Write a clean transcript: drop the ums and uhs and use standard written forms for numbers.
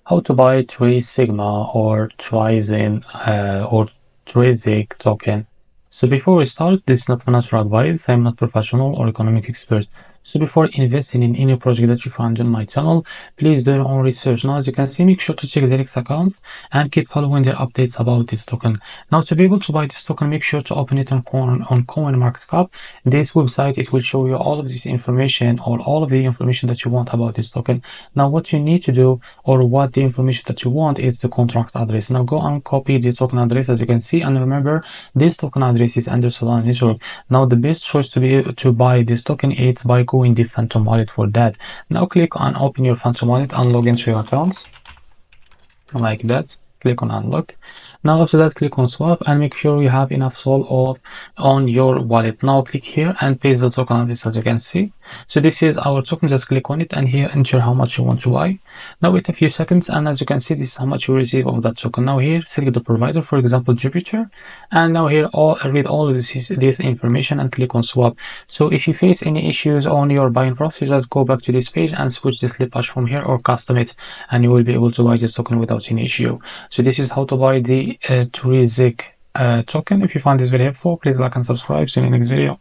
how to buy TRISIGMA or TRISIN or TRISIG token. So before we start, this is not financial advice. I'm not professional or economic expert. So before investing in any project that you find on my channel, please do your own research. Now, as you can see, make sure to check the X account and keep following the updates about this token. Now, to be able to buy this token, make sure to open it on CoinMarketCap. This website, it will show you all of this information or all of the information that you want about this token. Now, what you need to do or what the information that you want is the contract address. Now go and copy the token address, as you can see, and remember this token address is under Solana network. Now the best choice to be able to buy this token is by going the Phantom wallet for that. Now click on open your Phantom wallet and log into your accounts like that. Click on unlock. Now after that, click on swap and make sure you have enough SOL on your wallet. Now click here and paste the token address, as you can see. So this is our token. Just click on it and here enter how much you want to buy. Now wait a few seconds and as you can see, this is how much you receive of that token. Now here select the provider, for example Jupiter, and now here read all of this information and click on swap. So if you face any issues on your buying process, just go back to this page and switch the slip hash from here or custom it, and you will be able to buy this token without any issue. So this is how to buy the TRISIG token. If you find this very helpful, please like and subscribe. See you in the next video.